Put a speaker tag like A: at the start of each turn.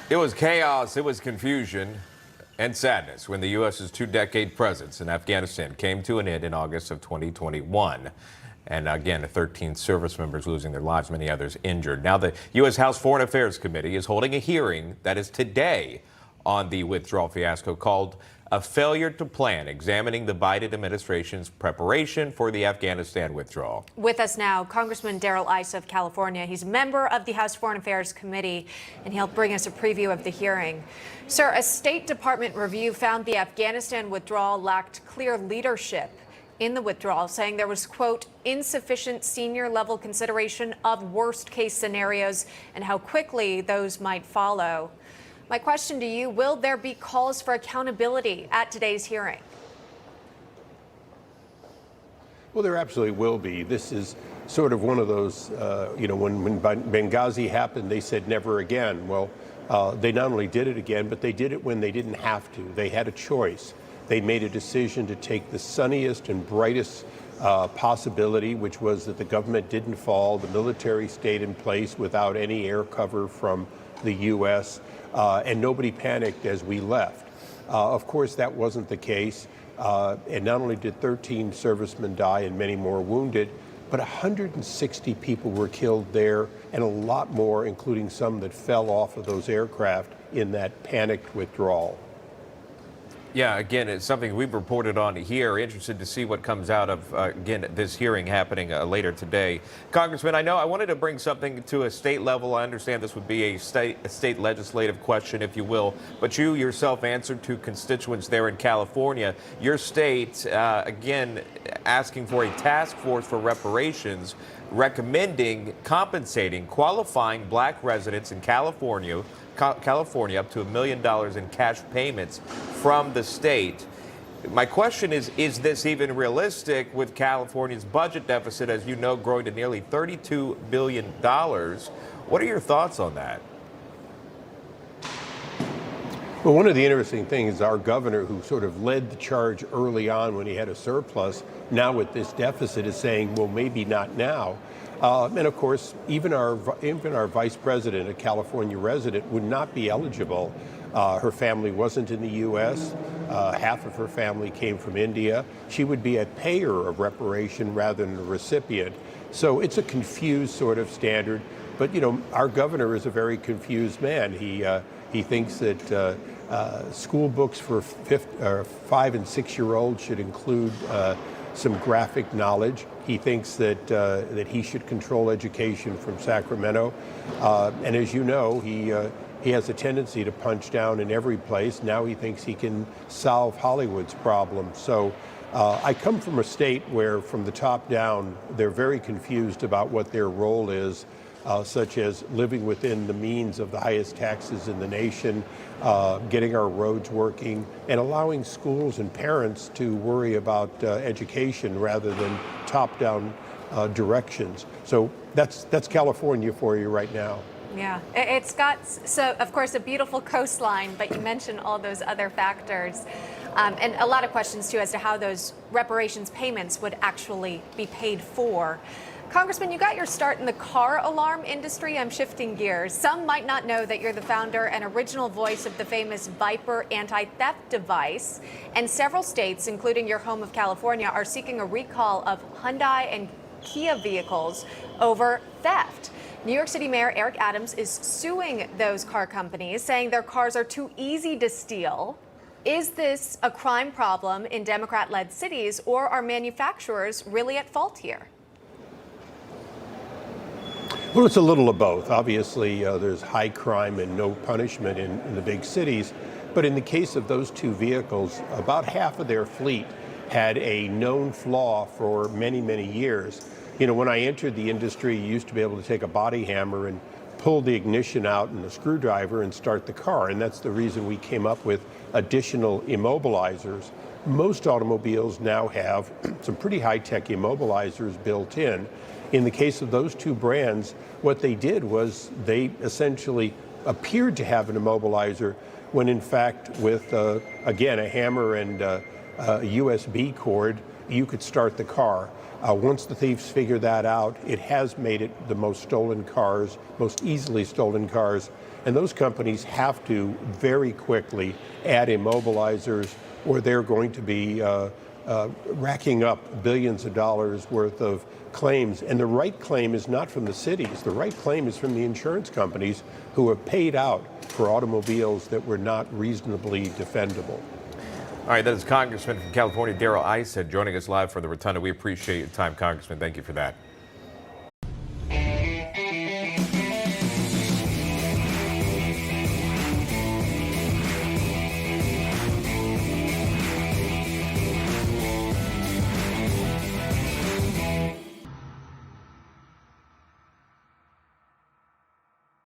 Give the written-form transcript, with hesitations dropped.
A: was chaos, it was confusion and sadness when the U.S.'s two-decade presence in Afghanistan came to an end in August of 2021. And again, 13 service members losing their lives, many others injured. Now the U.S. House Foreign Affairs Committee is holding a hearing that is today on the withdrawal fiasco called a failure to plan, examining the Biden administration's preparation for the Afghanistan withdrawal.
B: With us now, Congressman Darrell Issa of California. He's a member of the House Foreign Affairs Committee, and he'll bring us a preview of the hearing. Sir, a State Department review found the Afghanistan withdrawal lacked clear leadership in the withdrawal, saying there was, quote, insufficient senior level consideration of worst case scenarios and how quickly those might follow. My question to you, will there be calls for accountability at today's hearing?
C: Well, there absolutely will be. This is sort of one of those, when Benghazi happened, they said never again. Well, they not only did it again, but they did it when they didn't have to. They had a choice. They made a decision to take the sunniest and brightest possibility, which was that the government didn't fall, the military stayed in place without any air cover from the U.S., and nobody panicked as we left. Of course, that wasn't the case. And not only did 13 servicemen die and many more wounded, but 160 people were killed there, and a lot more, including some that fell off of those aircraft in that panicked withdrawal.
A: Yeah, again, it's something we've reported on here. Interested to see what comes out of, again, this hearing happening later today. Congressman, I wanted to bring something to a state level. I understand this would be a state legislative question, if you will, but you yourself answered to constituents there in California. Your state, again, asking for a task force for reparations, recommending compensating qualifying black residents in California up to $1 million in cash payments from the state. My question is this even realistic with California's budget deficit, as you know, growing to nearly $32 billion? What are your thoughts on that?
C: Well, one of the interesting things is our governor, who sort of led the charge early on when he had a surplus, now with this deficit is saying, well, maybe not now. And of course, even our vice president, a California resident, would not be eligible. Her family wasn't in the U.S. Half of her family came from India. She would be a payer of reparation rather than a recipient. So it's a confused sort of standard. But, our governor is a very confused man. He thinks that school books for 5- and 6-year-olds should include some graphic knowledge. He thinks that he should control education from Sacramento. And as you know, he has a tendency to punch down in every place. Now he thinks he can solve Hollywood's problems. So I come from a state where, from the top down, they're very confused about what their role is, such as living within the means of the highest taxes in the nation, getting our roads working, and allowing schools and parents to worry about education rather than top-down directions. So that's California for you right now.
B: Yeah, it's got, so of course, a beautiful coastline, but you mentioned all those other factors. And a lot of questions, too, as to how those reparations payments would actually be paid for. Congressman, you got your start in the car alarm industry. I'm shifting gears. Some might not know that you're the founder and original voice of the famous Viper anti-theft device. And several states, including your home of California, are seeking a recall of Hyundai and Kia vehicles over theft. New York City Mayor Eric Adams is suing those car companies, saying their cars are too easy to steal. Is this a crime problem in Democrat-led cities, or are manufacturers really at fault here?
C: Well, it's a little of both. Obviously, there's high crime and no punishment in the big cities. But in the case of those two vehicles, about half of their fleet had a known flaw for many, many years. When I entered the industry, you used to be able to take a body hammer and pull the ignition out and a screwdriver and start the car. And that's the reason we came up with additional immobilizers. Most automobiles now have some pretty high-tech immobilizers built in. In the case of those two brands, what they did was they essentially appeared to have an immobilizer when in fact with, again, a hammer and a USB cord, you could start the car. Once the thieves figure that out, it has made it the most stolen cars, most easily stolen cars. And those companies have to very quickly add immobilizers, or they're going to be racking up billions of dollars worth of claims. And the right claim is not from the cities. The right claim is from the insurance companies who have paid out for automobiles that were not reasonably defendable.
A: All right, that is Congressman from California, Darrell Issa, joining us live from the Rotunda. We appreciate your time, Congressman. Thank you for that.